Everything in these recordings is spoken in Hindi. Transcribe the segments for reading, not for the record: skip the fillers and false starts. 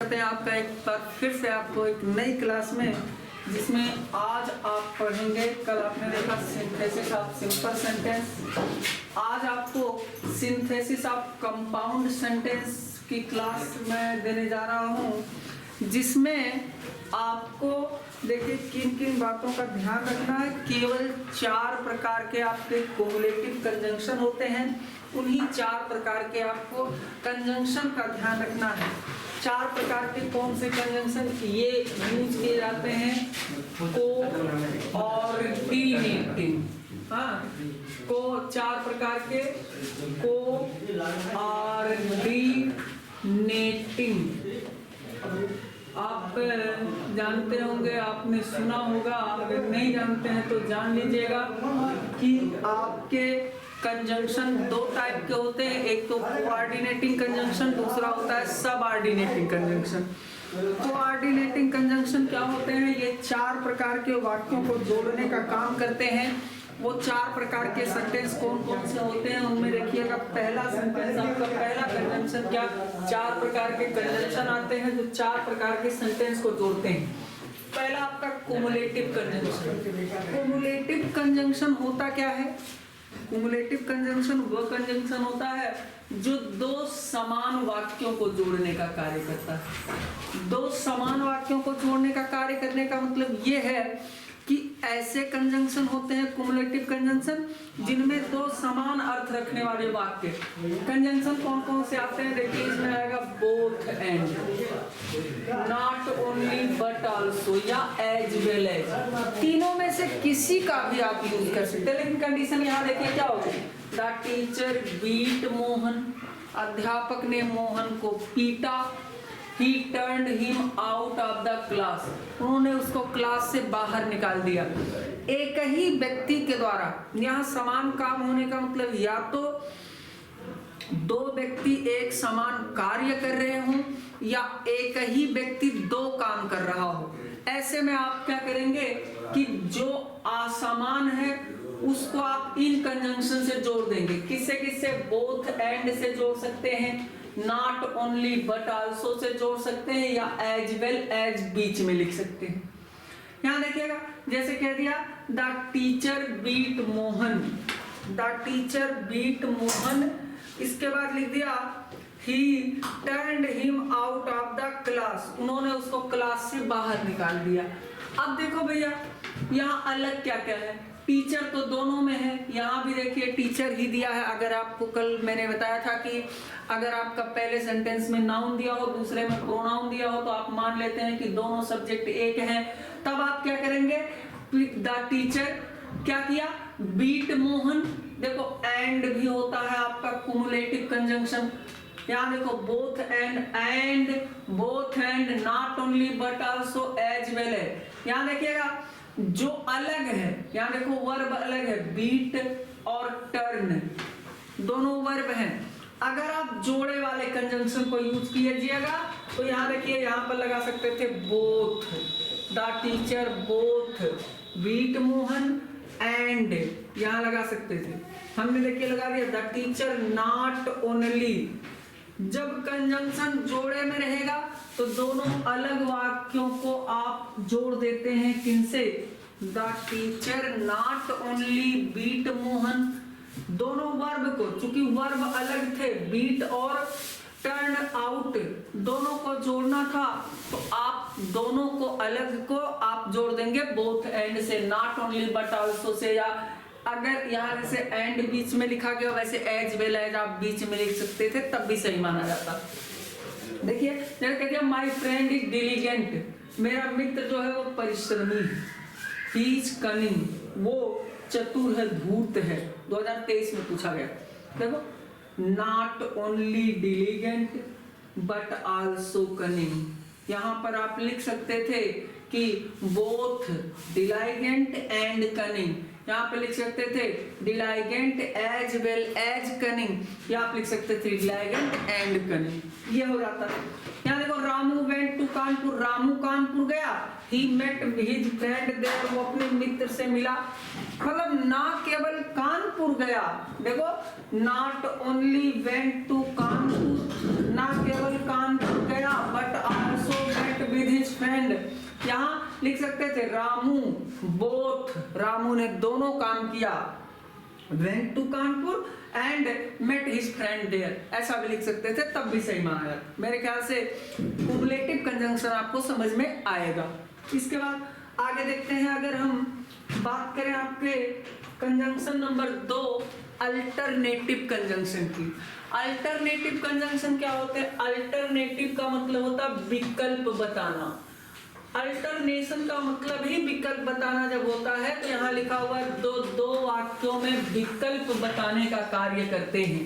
करते हैं आपका एक बार फिर से आपको एक नई क्लास में, जिसमें आज आप पढ़ेंगे। कल आपने देखा सिंथेसिस ऑफ सिंपल सेंटेंस। आज आपको सिंथेसिस ऑफ कंपाउंड सेंटेंस की क्लास मैं देने जा रहा हूँ, जिसमें आपको देखिए किन किन बातों का ध्यान रखना है। केवल 4 प्रकार के आपके कोमुलेटिव कंजंक्शन होते हैं, उन्हीं 4 प्रकार के आपको कंजंक्शन का ध्यान रखना है। 4 प्रकार के कौन से कंजंक्शन ये यूज किए जाते हैं? कोऑर्डिनेटिंग, हाँ, को 4 प्रकार के कोऑर्डिनेटिंग आप जानते होंगे, आपने सुना होगा, अगर नहीं जानते हैं तो जान लीजिएगा कि आपके कंजंक्शन 2 टाइप के होते हैं। एक तो कोऑर्डिनेटिंग कंजंक्शन, दूसरा होता है सबऑर्डिनेटिंग कंजंक्शन। कोऑर्डिनेटिंग कंजंक्शन क्या होते हैं? ये 4 प्रकार के वाक्यों को जोड़ने का काम करते हैं। वो 4 प्रकार के सेंटेंस कौन कौन से होते हैं उनमें देखिएगा। पहला सेंटेंस आपका, पहला कंजंक्शन क्या, 4 प्रकार के कंजंक्शन आते हैं जो 4 प्रकार के सेंटेंस को जोड़ते हैं। पहला आपका कुमुलेटिव कंजंक्शन। कुमुलेटिव कंजंक्शन होता क्या है? कुमुलेटिव कंजंक्शन वह कंजंक्शन होता है जो 2 समान वाक्यों को जोड़ने का कार्य करता है। 2 समान वाक्यों को जोड़ने का कार्य करने का मतलब ये है कि ऐसे कंजंक्शन होते हैं कुमुलेटिव कंजंक्शन जिनमें 2 समान अर्थ रखने वाले वाक्य। कंजंक्शन कौन कौन से आते हैं? देखिए, इसमें आएगा both and, not only but also, या एज वेल एज। तीनों में से किसी का भी आप यूज कर सकते हैं, लेकिन कंडीशन यहाँ देखिए क्या होगी। द टीचर बीट मोहन, अध्यापक ने मोहन को पीटा। He turned him out of the class, उन्होंने उसको क्लास से बाहर निकाल दिया। एक ही व्यक्ति के द्वारा, यहाँ समान काम होने का मतलब या तो 2 व्यक्ति एक समान कार्य कर रहे हों, या एक ही व्यक्ति 2 काम कर रहा हो। ऐसे में आप क्या करेंगे कि जो असमान है उसको आप इन कंजंक्शन से जोड़ देंगे। किससे किससे? बोथ एंड से जोड़ सकते हैं, not only but also say जोड़ सकते हैं, या एज वेल एज बीच में लिख सकते हैं। यहां देखिएगा, जैसे कह दिया the teacher beat Mohan, the teacher beat Mohan, इसके बाद लिख दिया he turned him out of the class, उन्होंने उसको क्लास से बाहर निकाल दिया। अब देखो भैया, यहाँ अलग क्या क्या है। टीचर तो दोनों में है, यहाँ भी देखिए टीचर ही दिया है। अगर आपको कल मैंने बताया था कि अगर आपका पहले सेंटेंस में नाउन दिया हो, दूसरे में प्रोनाउन दिया हो, तो आप मान लेते हैं कि दोनों सब्जेक्ट एक हैं। तब आप क्या करेंगे? द टीचर क्या किया? बीट मोहन। देखो एंड भी होता है आपका कुमुलेटिव कंजंक्शन। यहाँ देखो both and, and both and, not only but also, as well as. यहाँ देखिएगा जो अलग है, यहाँ देखो वर्ब अलग है, बीट और टर्न दोनों वर्ब हैं। अगर आप जोड़े वाले कंजंक्शन को यूज कीजिएगा तो यहाँ देखिए, यहाँ पर लगा सकते थे both, the teacher both beat Mohan, and यहाँ लगा सकते थे। हमने देखिए लगा दिया द टीचर नॉट ओनली। जब कंजंक्शन जोड़े में रहेगा तो दोनों अलग वाक्यों को आप जोड़ देते हैं। किनसे? The teacher not only beat Mohan, दोनों वर्ब को, चूंकि वर्ब अलग थे, बीट और टर्न आउट दोनों को जोड़ना था, तो आप दोनों को अलग को आप जोड़ देंगे बोथ एंड से, not only but also say. या अगर यहाँ जैसे एंड बीच में लिखा गया, वैसे एज वेल एज आप बीच में लिख सकते थे, तब भी सही माना जाता। देखिए, जैसे कहते हैं माय फ्रेंड इज डिलिजेंट, मेरा मित्र जो है वो परिश्रमी है। ही इज कनिंग, वो चतुर है, धूर्त है। 2023 में पूछा गया। देखो, not only diligent but also cunning. यहाँ पर आप लिख सकते थे कि बोथ डिलिजेंट एंड कनिंग। यहाँ पे लिख सकते थे diligent as well as cunning, या आप लिख सकते थे डिलिजेंट एंड कनिंग। ये हो जाता है। यहाँ देखो, रामू वेंट टू कानपुर, रामू कानपुर गया। He met his friend there, वो अपने मित्र से मिला। मतलब ना केवल कानपुर गया, देखो not only went to Kanpur, ना केवल कानपुर गया बट लिख सकते थे रामू बोथ, रामू ने दोनों काम किया, went to Kanpur and met his friend there, ऐसा भी लिख सकते थे, तब भी सही माना है। मेरे ख्याल से cumulative conjunction आपको समझ में आएगा। इसके बाद आगे देखते हैं, अगर हम बात करें आपके कंजंक्शन नंबर 2 अल्टरनेटिव कंजंक्शन की। अल्टरनेटिव कंजंक्शन क्या होते हैं? अल्टरनेटिव का मतलब होता है विकल्प बताना। अल्टरनेशन का मतलब ही विकल्प बताना जब होता है, तो यहाँ लिखा हुआ है दो वाक्यों में विकल्प बताने का कार्य करते हैं।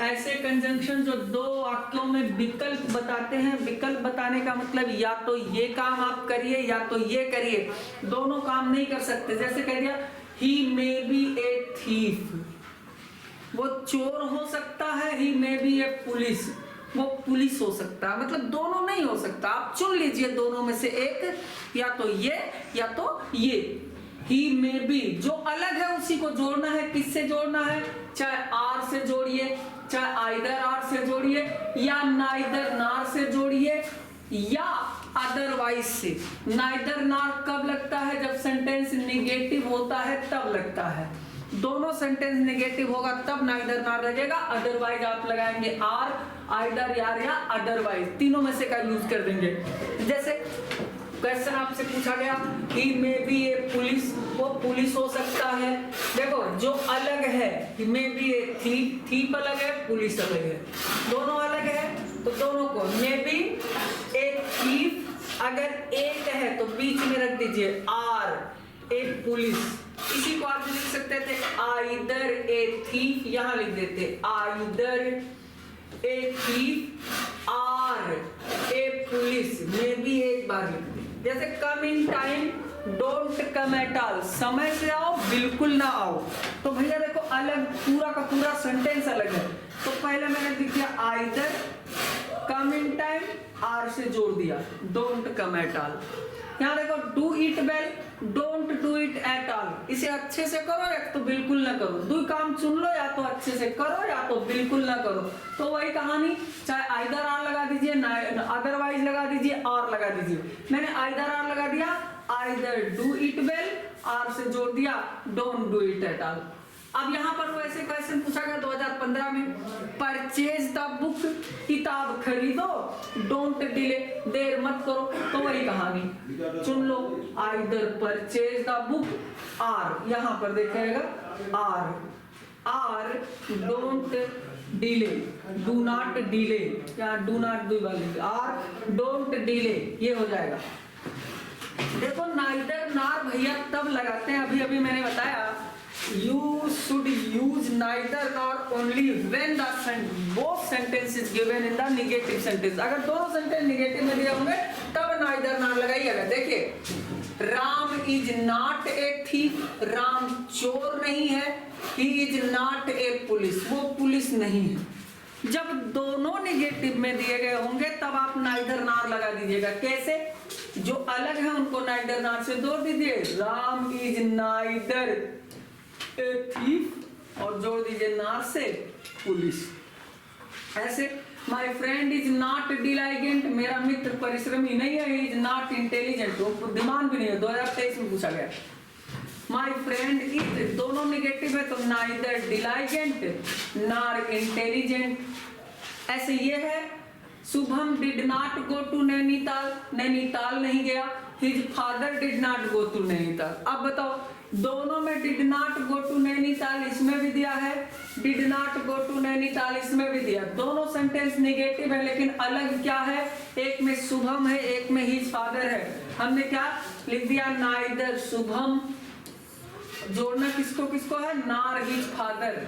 ऐसे कंजंक्शन जो दो वाक्यों में विकल्प बताते हैं, विकल्प बताने का मतलब या तो ये काम आप करिए या तो ये करिए, दोनों काम नहीं कर सकते। जैसे कह दिया he may be a thief, वो चोर हो सकता है, he may be a police, वो पुलिस हो सकता है, मतलब दोनों नहीं हो सकता। आप चुन लीजिए दोनों में से एक, या तो ये या तो ये। he may be जो अलग है उसी को जोड़ना है। किससे जोड़ना है? चाहे आर से जोड़िए, चाहे आइदर आर से जोड़िए, या नाइदर नार से जोड़िए, या अदरवाइज से। नाइदर नार कब लगता है? जब सेंटेंस निगेटिव होता है तब लगता है। दोनों सेंटेंस नेगेटिव होगा तब नाइदर नार लगेगा, अदरवाइज आप लगाएंगे आर, आइदर यार या अदरवाइज, तीनों में से का यूज कर देंगे। जैसे क्वेश्चन आपसे पूछा गया he may be a police, वो पुलिस हो सकता है। देखो जो अलग है he may be a thief, thief अलग है, पुलिस अलग है, दोनों अलग है तो दोनों को may be a thief, अगर एक है तो बीच में रख दीजिए आर, एक पुलिस। इसी को आप लिख सकते थे either a thief, यहाँ लिख देते either a thief or a police, मे भी एक बार लिख दे। जैसे come in time, don't come at all, समय से आओ बिल्कुल ना आओ। तो भैया देखो अलग, पूरा का पूरा सेंटेंस अलग है। तो पहले मैंने लिख दिया either come in time, or से जोड़ दिया डोंट कम एट ऑल। यहाँ देखो do it well, don't do it at all, इसे अच्छे से करो या तो बिल्कुल ना करो। दो काम चुन लो, या तो अच्छे से करो या तो बिल्कुल ना करो। तो वही कहानी, चाहे आइदर आर लगा दीजिए, अदरवाइज लगा दीजिए, और लगा दीजिए। मैंने आइदर आर लगा दिया, either do it well, or से जोड़ दिया don't do it at all. अब यहाँ पर वो ऐसे क्वेश्चन पूछा गया 2015 में, परचेज द बुक, किताब खरीदो, डोंट डिले, देर मत करो। तो वही कहानी, चुन लो either purchase the book, or यहाँ पर देखिएगा or don't delay, do not delay, या डू नॉट डू वाले आर डोंट डिले, ये हो जाएगा। देखो नाइदर नार भैया तब लगाते हैं, अभी मैंने बताया you should use neither nor only when the both sentence is given in the negative sentence। अगर दोनों सेंटेंस नेगेटिव में दिए होंगे तब neither nor लगाइएगा। देखिए Ram is not a thief, Ram चोर नहीं है, he is not a police, वो पुलिस नहीं है। जब दोनों नेगेटिव में दिए गए होंगे तब आप नाइदर नार लगा दीजिएगा। कैसे? जो अलग है उनको नाइदर नार से जोड़ दीजिए, Ram is neither a thief, और जोड़ दीजिए नार से पुलिस। ऐसे माय फ्रेंड इज नॉट डिलाइगेंट, मेरा मित्र परिश्रमी नहीं है, इज नॉट इंटेलिजेंट, वो बुद्धिमान भी नहीं है, 2023 में पूछा गया। माय फ्रेंड इज, दोनों नेगेटिव है तो नाइदर डिलाइगेंट नॉर इंटेलिजेंट। ऐसे ये है Shubham did not go to Nainital, Nainital नहीं गया, his father did not go to Nainital. अब बताओ दोनों में did not go to Nainital इसमें भी दिया है, did not go to Nainital इसमें भी दिया, दोनों सेंटेंस नेगेटिव है लेकिन अलग क्या है, एक में शुभम है एक में हिज फादर है। हमने क्या लिख दिया, नाइदर शुभम, जोड़ना किसको किसको है, नार हिज फादर।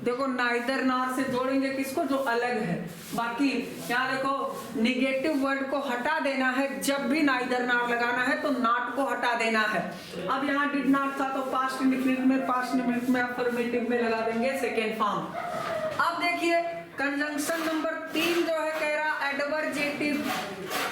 देखो नाइदर नार से जोड़ेंगे किसको, जो अलग है। बाकी यहाँ देखो निगेटिव वर्ड को हटा देना है, जब भी नाइदर नार लगाना है तो नॉट को हटा देना है। अब यहाँ डिड नॉट था तो पास्ट इंडेफिनिट में, पास्ट इंडेफिनिट में अफर्मेटिव में लगा देंगे सेकेंड फॉर्म। अब देखिए कंजंक्शन नंबर 3 जो है कह रहा एडवर्जेटिव।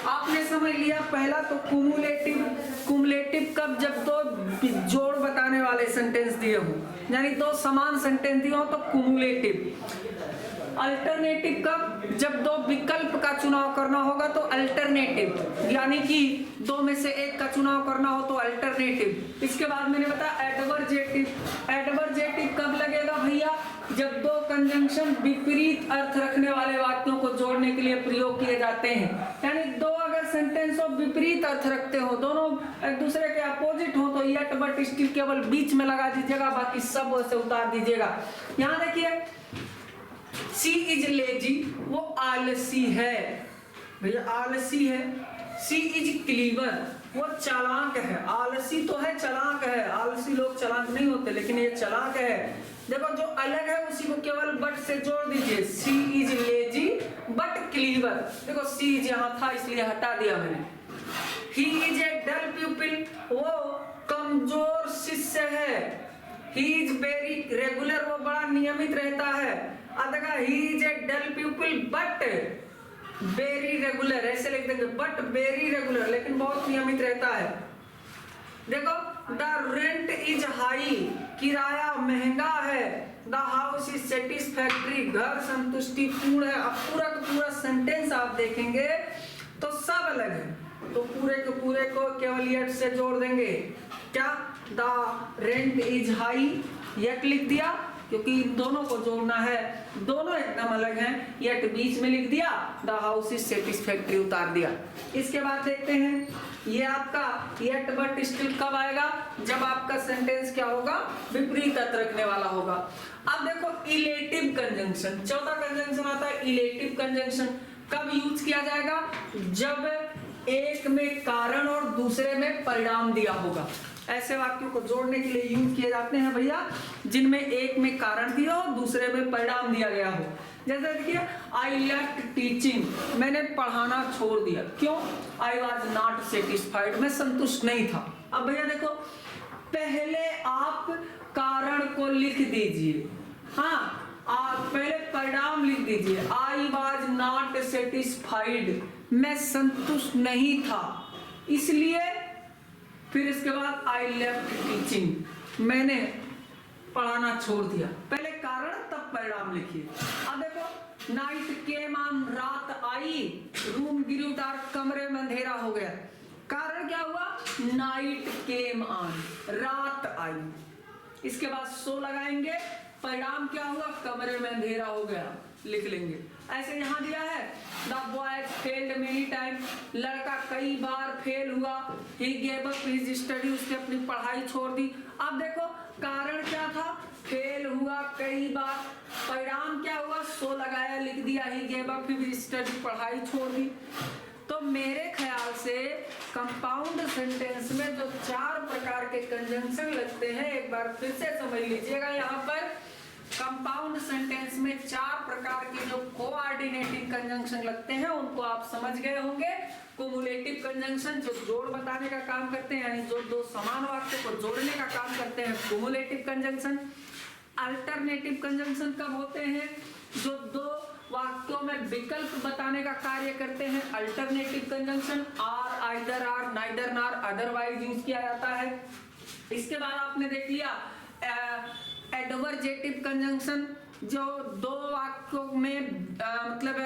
आपने समझ लिया पहला तो कुमुलेटिव, कुमुलेटिव कब, जब दो जोड़ बताने वाले सेंटेंस दिए हो, यानी दो समान सेंटेंस दिए हो तो कुमुलेटिव। अल्टरनेटिव कब? जब दो विकल्प का चुनाव करना होगा तो अल्टरनेटिव, यानी कि दो में से एक का चुनाव करना हो तो अल्टरनेटिव। इसके बाद मैंने बताया एडवर्जेटिव। एडवर्जेटिव कब लगेगा भैया? जब दो कंजंक्शन विपरीत अर्थ रखने वाले वाक्यों को जोड़ने के लिए प्रयोग किए जाते हैं। यानी दो अगर सेंटेंस ऑफ विपरीत अर्थ रखते हो, दोनों एक दूसरे के अपोजिट हो, तो येट बट स्टिल केवल बीच में लगा दीजिएगा, बाकी सब वैसे उतार दीजिएगा। यहाँ देखिए सी इज लेजी, वो आलसी है भैया, आलसी है। सी इज क्लीवर, वो चालाक है। आलसी तो है, चालाक है। आलसी लोग चालाक नहीं होते, लेकिन ये चालाक है। देखो जो अलग है उसी को केवल बट से जोड़ दीजिए। सी इज लेजी बट क्लीवर। देखो सी इज यहाँ था इसलिए हटा दिया मैंने। ही इज ए डल प्यूपिल, वो कमजोर शिष्य है। ही इज वेरी रेगुलर, वो बड़ा नियमित रहता है। अदगा he is a dull pupil but very regular, ऐसे लिख देंगे, बट वेरी रेगुलर, लेकिन बहुत नियमित रहता है। देखो द रेंट इज हाई, किराया महंगा है। द हाउस इज सेटिस्फैक्ट्री, घर संतुष्टिपूर्ण है। अब पूरा का पूरा सेंटेंस आप देखेंगे तो सब अलग है, तो पूरे के पूरे को केवल येट से जोड़ देंगे। क्या? The rent is high, yet लिख दिया क्योंकि इन दोनों को जोड़ना है, दोनों एकदम अलग हैं। येट बीच में लिख दिया, द हाउस इज सेटिस्फैक्ट्री उतार दिया। इसके बाद देखते हैं ये आपका येट बट स्टिल कब आएगा? जब आपका सेंटेंस क्या होगा? विपरीत अर्थ रखने वाला होगा। अब देखो इलेटिव कंजंक्शन, चौथा कंजंक्शन आता है इलेटिव कंजंक्शन। कब यूज किया जाएगा? जब एक में कारण और दूसरे में परिणाम दिया होगा। ऐसे वाक्यों को जोड़ने के लिए यूज किए जाते हैं भैया जिनमें एक में कारण दिया हो, दूसरे में परिणाम दिया गया हो। जैसे देखिए आई लेफ्ट टीचिंग, मैंने पढ़ाना छोड़ दिया। क्यों? आई वॉज नॉट सेटिस्फाइड, मैं संतुष्ट नहीं था। अब भैया देखो पहले आप कारण को लिख दीजिए, हाँ आप पहले परिणाम लिख दीजिए। आई वॉज नॉट सेटिस्फाइड, मैं संतुष्ट नहीं था इसलिए। फिर इसके बाद आई लेफ्ट टीचिंग, मैंने पढ़ाना छोड़ दिया। पहले कारण तब परिणाम लिखिए। अब देखो नाइट केम ऑन, रात आई, रूम ग्रू डार्क, कमरे में अंधेरा हो गया। कारण क्या हुआ? नाइट केम ऑन, रात आई। इसके बाद सो लगाएंगे, परिणाम क्या हुआ? कमरे में अंधेरा हो गया, लिख लेंगे। ऐसे यहाँ दिया है the boy failed many time, लड़का कई बार फेल हुआ। He gave up his study, उसने अपनी पढ़ाई छोड़ दी। अब देखो कारण क्या था? फेल हुआ कई बार। परिणाम क्या हुआ? सो लगाया, लिख दिया he gave up his study, पढ़ाई छोड़ दी। तो मेरे ख्याल से कंपाउंड सेंटेंस में जो 4 प्रकार के कंजंक्शन लगते हैं, एक बार फिर से समझ लीजिएगा। यहाँ पर कंपाउंड सेंटेंस में 4 प्रकार के जो कोऑर्डिनेटिंग कंजंक्शन लगते हैं उनको आप समझ गए होंगे। कुमुलेटिव कंजंक्शन जो जोड़ बताने का काम करते हैं, यानी जो दो समान वाक्यों को जोड़ने का काम करते हैं, कुमुलेटिव कंजंक्शन। अल्टरनेटिव कंजंक्शन कब होते हैं? जो दो वाक्यों में विकल्प बताने का कार्य करते हैं, alternative conjunction. Or, either or, neither nor, otherwise use किया जाता है। इसके बाद आपने देख लिया एडवर्जेटिव कंजंक्शन, जो दो वाक्यों में मतलब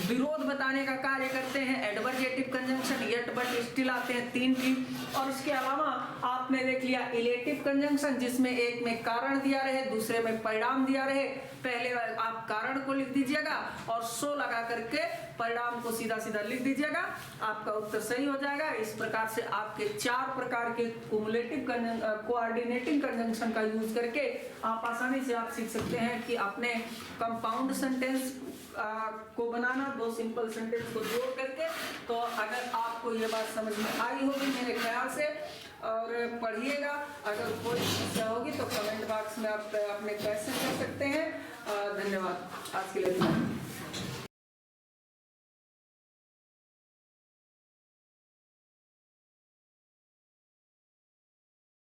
विरोध बताने का कार्य करते हैं, एडवर्जेटिव कंजंक्शन। येट बट स्टिल आते हैं 3 की। और इसके अलावा आपने देख लिया इलेटिव कंजंक्शन, जिसमें एक में कारण दिया रहे, दूसरे में परिणाम दिया रहे। पहले आप कारण को लिख दीजिएगा और सो लगा करके परिणाम को सीधा सीधा लिख दीजिएगा, आपका उत्तर सही हो जाएगा। इस प्रकार से आपके 4 प्रकार के कुमुलेटिव कोऑर्डिनेटिंग कंजंक्शन का यूज करके आप आसानी से आप सीख सकते हैं कि अपने कंपाउंड सेंटेंस को बनाना, 2 सिंपल सेंटेंस को जोड़ करके। तो अगर आपको ये बात समझ में आई होगी मेरे ख्याल से, और पढ़िएगा। अगर कोई समस्या होगी तो कमेंट बॉक्स में आप अपने क्वेश्चन कर सकते हैं। धन्यवाद, आज के लिए।